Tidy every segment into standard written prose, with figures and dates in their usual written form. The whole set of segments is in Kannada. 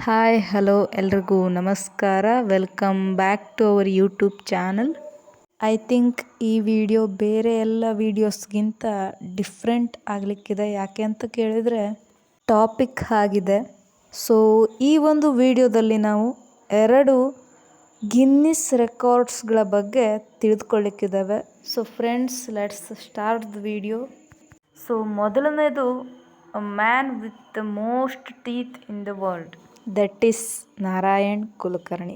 ಹಾಯ್ ಹಲೋ ಎಲ್ರಿಗೂ ನಮಸ್ಕಾರ. Welcome back to our YouTube channel. I think ಈ ವಿಡಿಯೋ ಬೇರೆ ಎಲ್ಲ ವೀಡಿಯೋಸ್ಗಿಂತ ಡಿಫ್ರೆಂಟ್ ಆಗಲಿಕ್ಕಿದೆ. ಯಾಕೆ ಅಂತ ಕೇಳಿದರೆ ಟಾಪಿಕ್ ಆಗಿದೆ. ಸೊ ಈ ಒಂದು ವಿಡಿಯೋದಲ್ಲಿ ನಾವು 2 ಗಿನ್ನಿಸ್ ರೆಕಾರ್ಡ್ಸ್ಗಳ ಬಗ್ಗೆ ತಿಳಿದುಕೊಳ್ಳಿಕ್ಕಿದ್ದಾವೆ. So friends, let's start the video. So ಮೊದಲನೇದು, a man with the most teeth in the world, that is Narayan Kulkarni.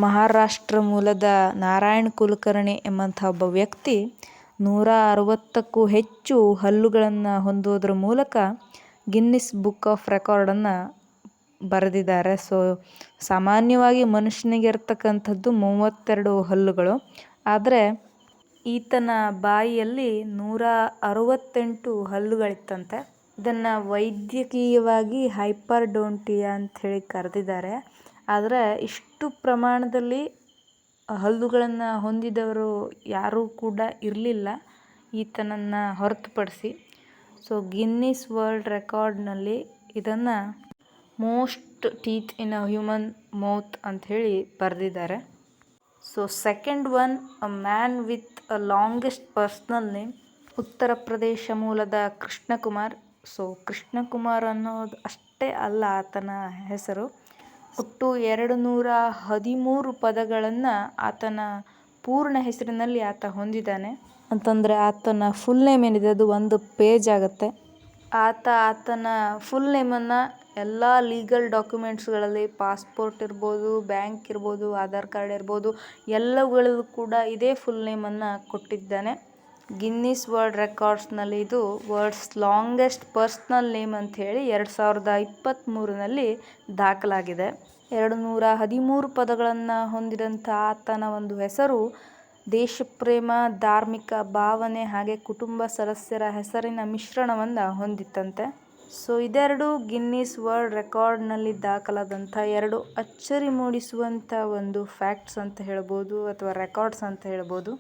Maharashtra ಮೂಲದ ನಾರಾಯಣ್ ಕುಲಕರ್ಣಿ ಎಂಬಂಥ ಒಬ್ಬ ವ್ಯಕ್ತಿ 160ಕ್ಕೂ ಹೆಚ್ಚು ಹಲ್ಲುಗಳನ್ನು ಹೊಂದುವುದರ ಮೂಲಕ ಗಿನ್ನಿಸ್ ಬುಕ್ ಆಫ್ ರೆಕಾರ್ಡನ್ನು ಬರೆದಿದ್ದಾರೆ. ಸೊ ಸಾಮಾನ್ಯವಾಗಿ ಮನುಷ್ಯನಿಗೆ ಇರ್ತಕ್ಕಂಥದ್ದು 32 ಹಲ್ಲುಗಳು, ಆದರೆ ಈತನ ಬಾಯಿಯಲ್ಲಿ 168 ಹಲ್ಲುಗಳಿತ್ತಂತೆ. ಇದನ್ನು ವೈದ್ಯಕೀಯವಾಗಿ ಹೈಪರ್ಡೋಂಟಿಯಾ ಅಂಥೇಳಿ ಕರೆದಿದ್ದಾರೆ. ಆದರೆ ಇಷ್ಟು ಪ್ರಮಾಣದಲ್ಲಿ ಹಲ್ಲುಗಳನ್ನು ಹೊಂದಿದವರು ಯಾರೂ ಕೂಡ ಇರಲಿಲ್ಲ ಈತನನ್ನು ಹೊರತುಪಡಿಸಿ. ಸೊ ಗಿನ್ನಿಸ್ ವರ್ಲ್ಡ್ ರೆಕಾರ್ಡ್ನಲ್ಲಿ ಇದನ್ನು most teeth in a human mouth ಅಂಥೇಳಿ ಬರೆದಿದ್ದಾರೆ. So second one, a man with a longest personal name, Uttar Pradesh ಮೂಲದ ಕೃಷ್ಣಕುಮಾರ್. ಸೊ ಕೃಷ್ಣಕುಮಾರ್ ಅನ್ನೋದು ಅಷ್ಟೇ ಅಲ್ಲ ಆತನ ಹೆಸರು, ಒಟ್ಟು 213 ಪದಗಳನ್ನು ಆತನ ಪೂರ್ಣ ಹೆಸರಿನಲ್ಲಿ ಆತ ಹೊಂದಿದ್ದಾನೆ. ಅಂತಂದರೆ ಆತನ ಫುಲ್ ನೇಮ್ ಏನಿದೆ ಅದು ಒಂದು ಪೇಜ್ ಆಗುತ್ತೆ. ಆತನ ಫುಲ್ ನೇಮನ್ನು ಎಲ್ಲ ಲೀಗಲ್ ಡಾಕ್ಯುಮೆಂಟ್ಸ್ಗಳಲ್ಲಿ, ಪಾಸ್ಪೋರ್ಟ್ ಇರ್ಬೋದು, ಬ್ಯಾಂಕ್ ಇರ್ಬೋದು, ಆಧಾರ್ ಕಾರ್ಡ್ ಇರ್ಬೋದು, ಎಲ್ಲವುಗಳಲ್ಲೂ ಕೂಡ ಇದೇ ಫುಲ್ ನೇಮನ್ನು ಕೊಟ್ಟಿದ್ದಾನೆ. ಗಿನ್ನಿಸ್ ವರ್ಲ್ಡ್ ರೆಕಾರ್ಡ್ಸ್ನಲ್ಲಿ ಇದು ವರ್ಲ್ಡ್ಸ್ ಲಾಂಗೆಸ್ಟ್ ಪರ್ಸ್ನಲ್ ನೇಮ್ ಅಂಥೇಳಿ 2023ನಲ್ಲಿ ದಾಖಲಾಗಿದೆ. 213 ಪದಗಳನ್ನು ಹೊಂದಿದಂಥ ಆತನ ಒಂದು ಹೆಸರು ದೇಶಪ್ರೇಮ, ಧಾರ್ಮಿಕ ಭಾವನೆ ಹಾಗೆ ಕುಟುಂಬ ಸದಸ್ಯರ ಹೆಸರಿನ ಮಿಶ್ರಣವನ್ನು ಹೊಂದಿತ್ತಂತೆ. ಸೊ ಇದೆರಡು ಗಿನ್ನಿಸ್ ವರ್ಲ್ಡ್ ರೆಕಾರ್ಡ್ನಲ್ಲಿ ದಾಖಲಾದಂಥ 2 ಅಚ್ಚರಿ ಮೂಡಿಸುವಂಥ ಒಂದು ಫ್ಯಾಕ್ಟ್ಸ್ ಅಂತ ಹೇಳ್ಬೋದು ಅಥವಾ ರೆಕಾರ್ಡ್ಸ್ ಅಂತ ಹೇಳ್ಬೋದು.